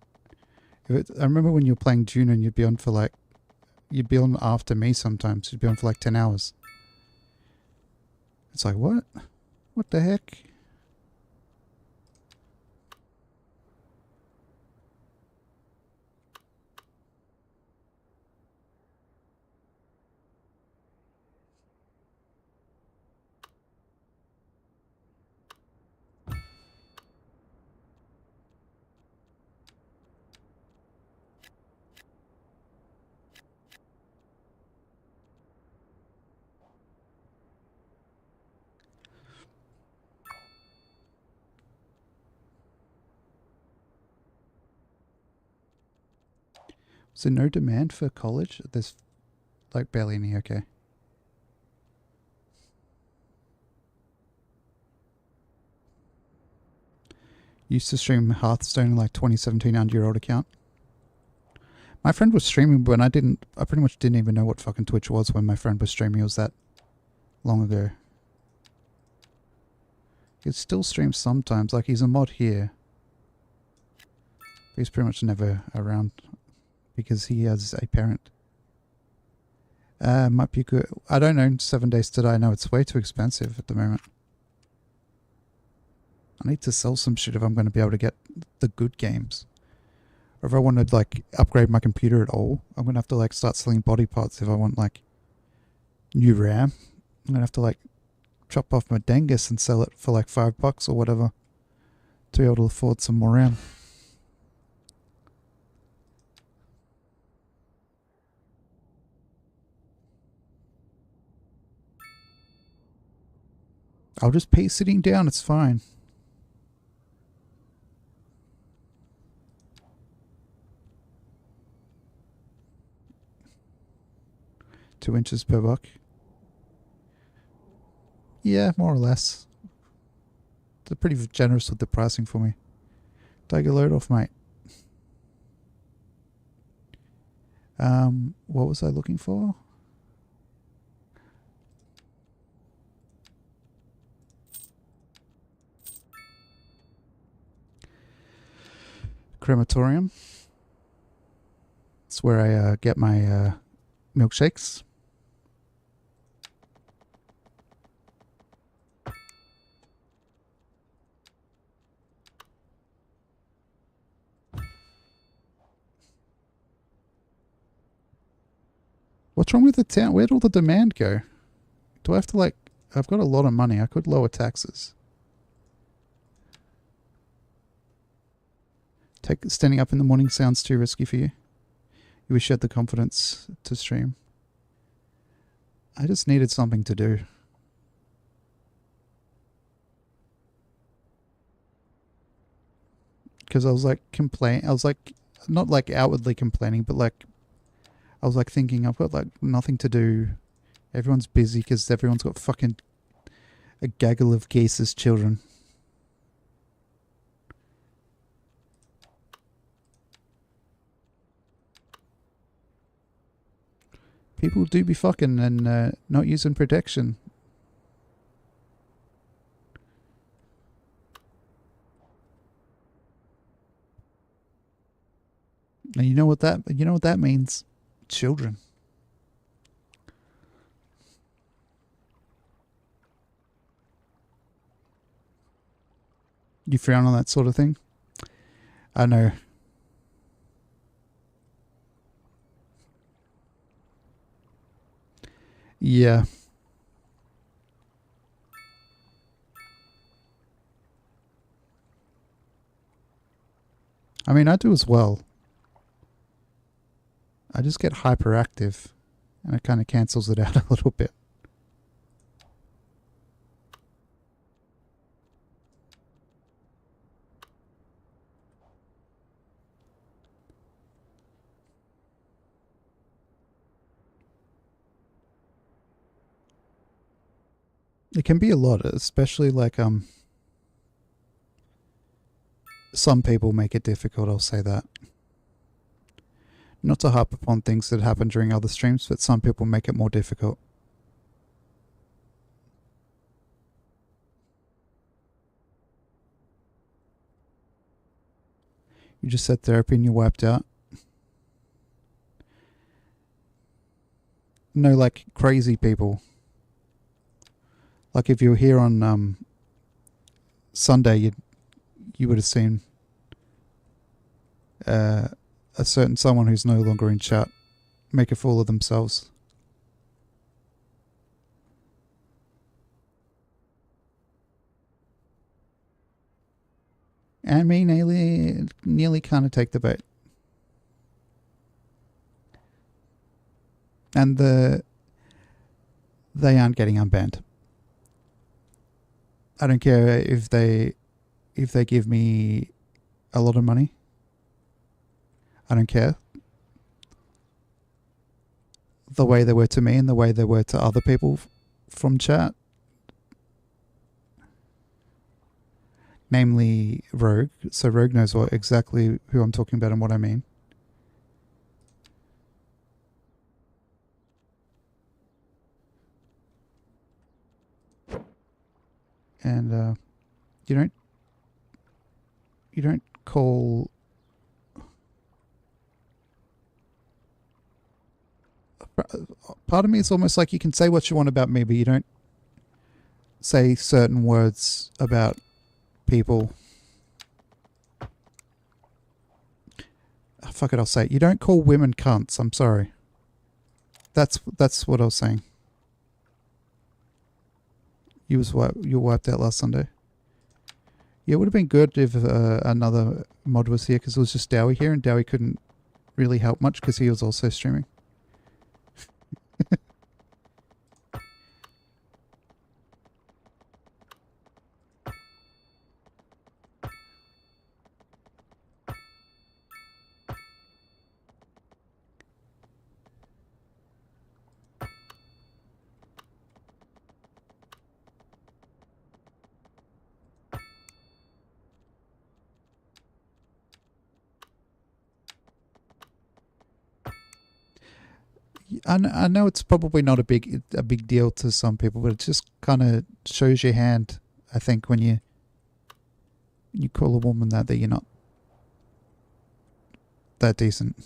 [SPEAKER 1] I remember when you were playing June and you'd be on for like you'd be on after me sometimes. You'd be on for like 10 hours. It's like, what? What the heck? Is there no demand for college? There's like barely any, okay. Used to stream Hearthstone in like 2017 under your old account. My friend was streaming, but I pretty much didn't even know what fucking Twitch was when my friend was streaming. It was that long ago. He still streams sometimes, like he's a mod here. But he's pretty much never around because he has a parent. Might be good. I don't own 7 Days to Die. No, it's way too expensive at the moment. I need to sell some shit if I'm going to be able to get the good games. Or if I want to like upgrade my computer at all, I'm going to have to like start selling body parts if I want like new RAM. I'm going to have to like chop off my Dengus and sell it for like $5 or whatever to be able to afford some more RAM. I'll just pay sitting down, it's fine. $2 per buck. Yeah, more or less. They're pretty generous with the pricing for me. Take a load off, mate. What was I looking for? Crematorium. It's where I get my milkshakes. What's wrong with the town? Where'd all the demand go? Do I have to like... I've got a lot of money. I could lower taxes. Standing up in the morning sounds too risky for you. You wish you had the confidence to stream. I just needed something to do. Because I was like I was like, not like outwardly complaining, but like, I was like thinking I've got like nothing to do. Everyone's busy because everyone's got fucking a gaggle of geese as children. People do be fucking and not using protection. And you know what that means? Children. You frown on that sort of thing? I know. Yeah. I mean, I do as well. I just get hyperactive and it kind of cancels it out a little bit. It can be a lot, especially like some people make it difficult, I'll say that. Not to harp upon things that happen during other streams, but some people make it more difficult. You just said therapy and you're wiped out. No, like crazy people. Like if you were here on Sunday, you would have seen a certain someone who's no longer in chat make a fool of themselves. And me nearly kind of take the bait. And they aren't getting unbanned. I don't care if they give me a lot of money. I don't care. The way they were to me and the way they were to other people from chat. Namely Rogue. So Rogue knows exactly who I'm talking about and what I mean. And you don't call part of me, it's almost like you can say what you want about me, but you don't say certain words about people. Oh, fuck it, I'll say it. You don't call women cunts. I'm sorry. That's what I was saying. You were wiped out last Sunday. Yeah, it would have been good if another mod was here because it was just Dowie here and Dowie couldn't really help much because he was also streaming. I know it's probably not a big deal to some people, but it just kind of shows your hand. I think when you call a woman that you're not that decent.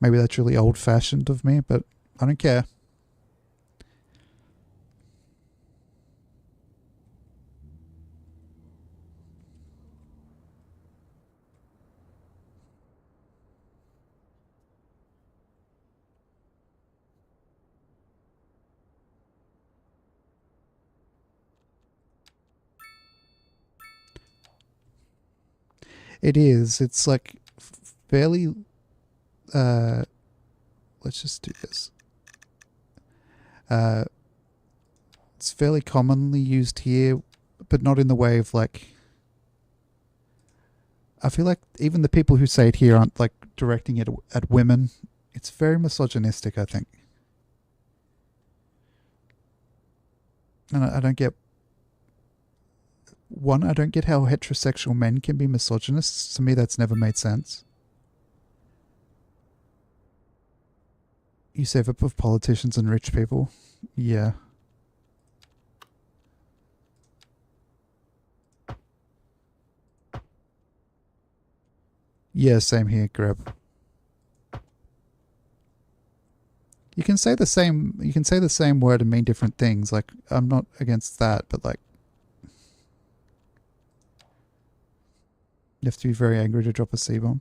[SPEAKER 1] Maybe that's really old-fashioned of me, but I don't care. It is. It's like fairly. Let's just do this. It's fairly commonly used here, but not in the way of like. I feel like even the people who say it here aren't like directing it at women. It's very misogynistic, I think. And I don't get. One, I don't get how heterosexual men can be misogynists. To me, that's never made sense. You save up of politicians and rich people? Yeah. Yeah, same here, Grab. You can say the same word and mean different things. Like, I'm not against that, but like, you have to be very angry to drop a C-bomb.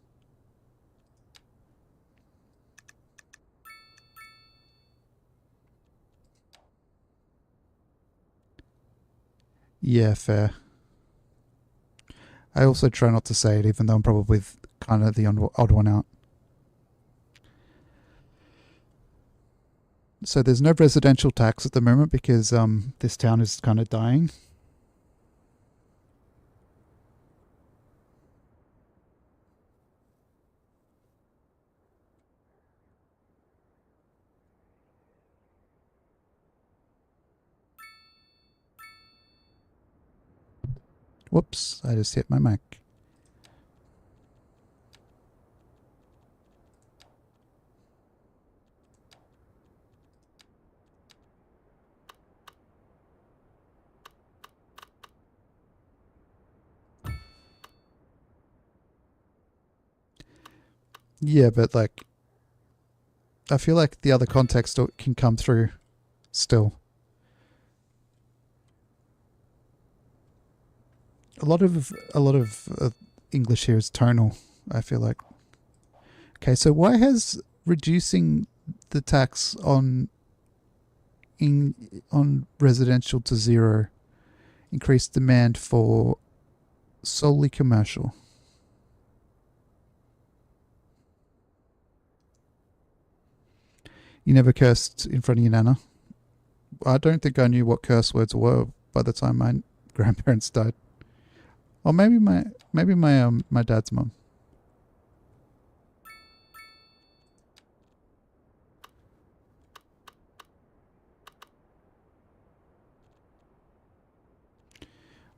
[SPEAKER 1] Yeah, fair. I also try not to say it, even though I'm probably kind of the odd one out. So there's no residential tax at the moment because this town is kind of dying. Whoops, I just hit my mic. Yeah, but like, I feel like the other context can come through still. A lot of English here is tonal, I feel like. Okay, so why has reducing the tax on residential to zero increased demand for solely commercial? You never cursed in front of your nana? I don't think I knew what curse words were by the time my grandparents died. Or maybe my dad's mum.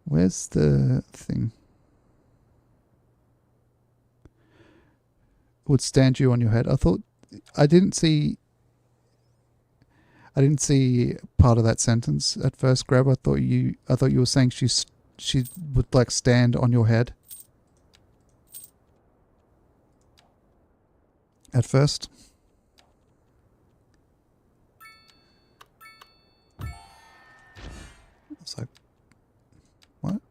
[SPEAKER 1] Where's the thing? Would stand you on your head. I didn't see part of that sentence at first, Grab. I thought you were saying she would like stand on your head. At first. It's like, what?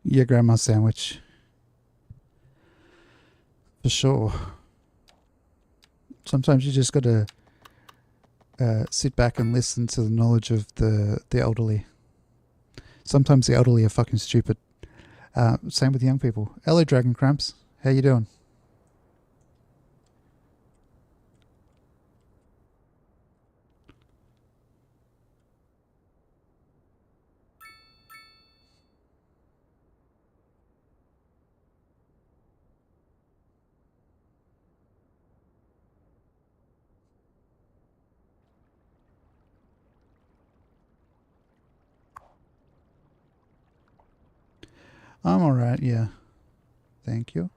[SPEAKER 1] Your grandma's sandwich. For sure. Sometimes you just gotta sit back and listen to the knowledge of the elderly. Sometimes the elderly are fucking stupid. Same with young people. Hello, Dragon Cramps. How you doing? I'm alright, yeah. Thank you.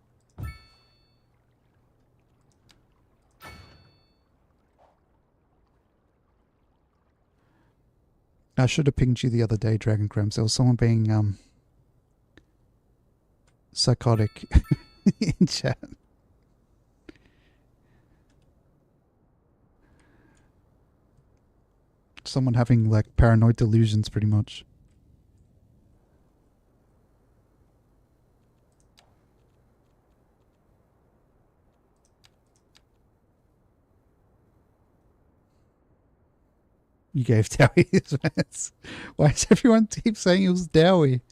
[SPEAKER 1] I should have pinged you the other day, Dragon Crumbs. There was someone being psychotic in chat. Someone having like paranoid delusions, pretty much. You gave Dowie his meds. Why does everyone keep saying it was Dowie?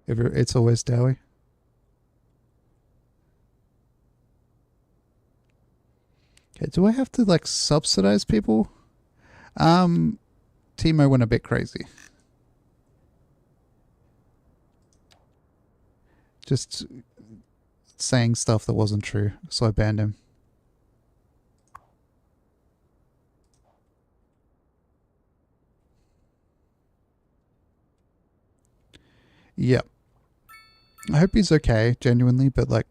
[SPEAKER 1] It's always Dowie. Okay, do I have to like subsidize people? Timo went a bit crazy. Just saying stuff that wasn't true, so I banned him. Yep. I hope he's okay, genuinely, but like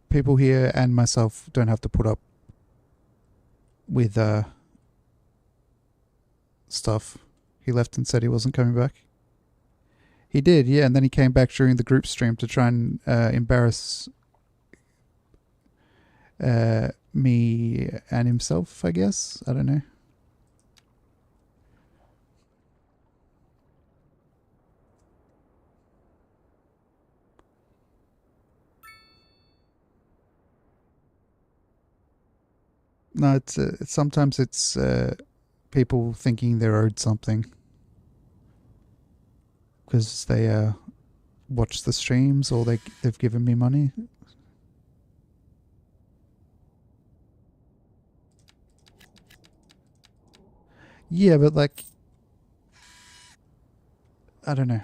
[SPEAKER 1] people here and myself don't have to put up with stuff. He left and said he wasn't coming back. He did, yeah, and then he came back during the group stream to try and embarrass me and himself, I guess. I don't know. No, it's sometimes it's people thinking they're owed something because they watch the streams or they've given me money. Yeah, but like I don't know.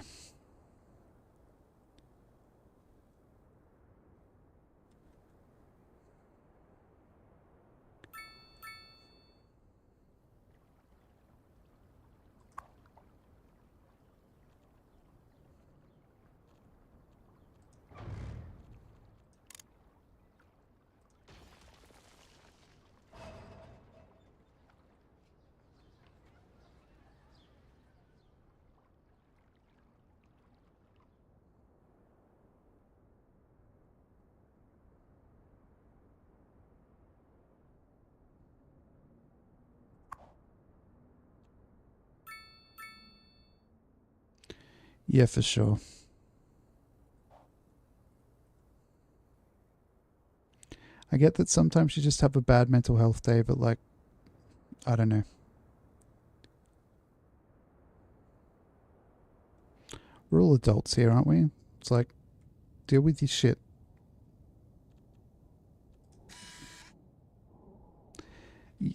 [SPEAKER 1] Yeah, for sure. I get that sometimes you just have a bad mental health day, but like, I don't know. We're all adults here, aren't we? It's like, deal with your shit.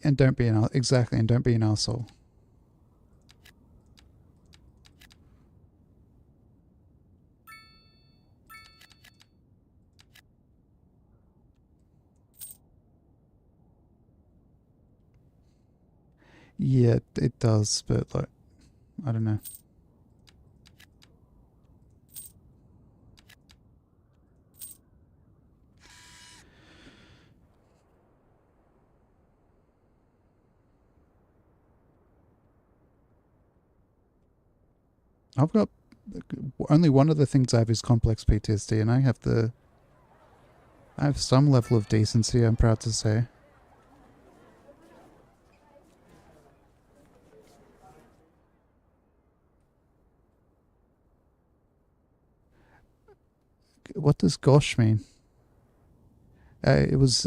[SPEAKER 1] And don't be an exactly, and don't be an asshole. Yeah, it does, but like, I don't know. I've got only one of the things I have is complex PTSD, and I have some level of decency, I'm proud to say. What does gosh mean? It was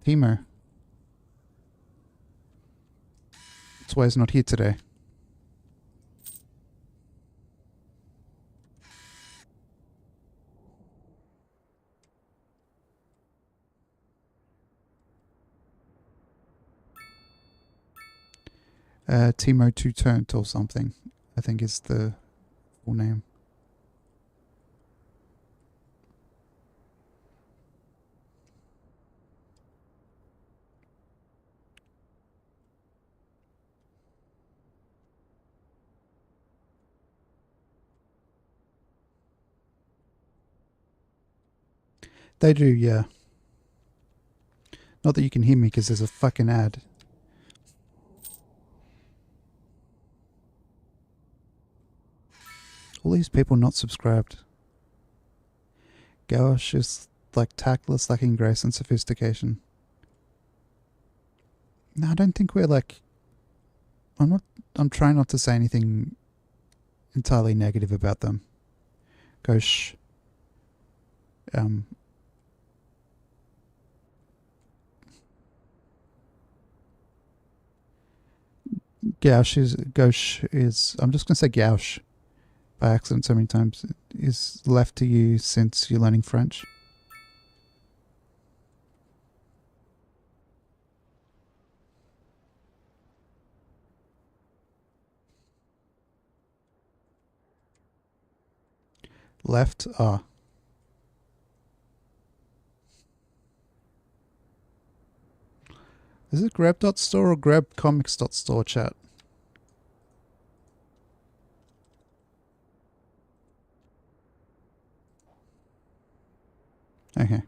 [SPEAKER 1] Timo. That's why he's not here today. Timo Two Turnt or something, I think is the full name. They do, yeah. Not that you can hear me because there's a fucking ad. All these people not subscribed. Gosh is like tactless, lacking grace and sophistication. No, I don't think we're like... I'm trying not to say anything entirely negative about them. Gosh. Gauche is... I'm just going to say gauche by accident so many times. Is left to you since you're learning French. Left, Is it grab.store or grabcomics.store, chat? Okay.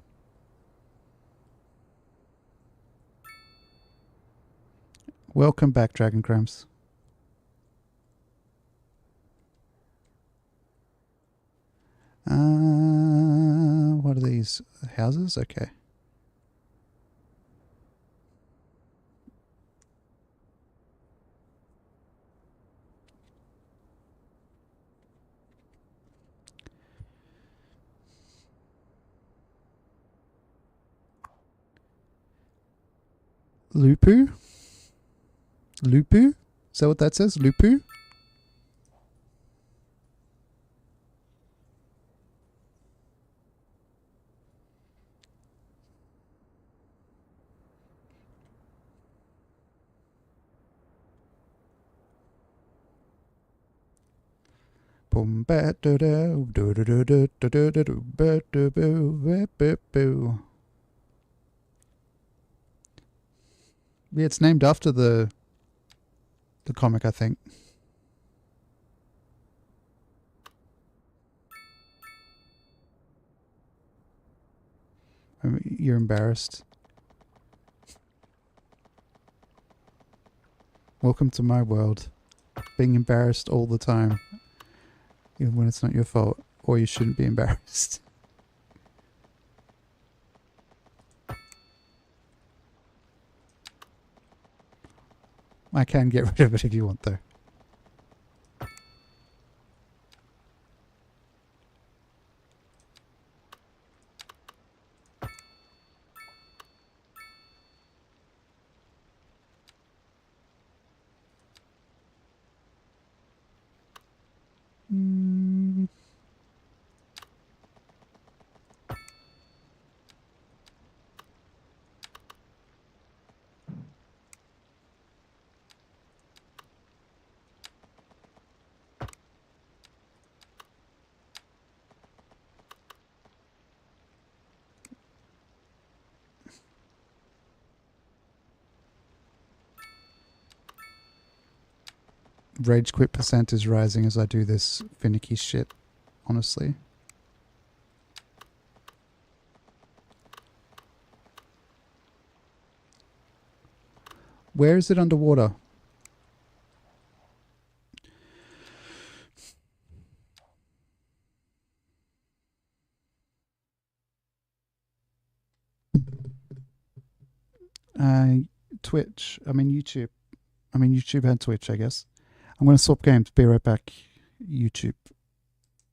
[SPEAKER 1] Welcome back, Dragon Cramps. What are these? Houses? Okay. Lupu? Lupu? Is that what that says? Lupu? Boom bat do do do do do do do do do do bat do boo boo boo. Yeah, it's named after the comic, I think. I mean, you're embarrassed. Welcome to my world. Being embarrassed all the time. Even when it's not your fault. Or you shouldn't be embarrassed. I can get rid of it if you want, though. Rage quit percent is rising as I do this finicky shit, honestly. Where is it underwater? Twitch. I mean YouTube. I mean YouTube and Twitch, I guess. I'm going to swap games. Be right back. YouTube.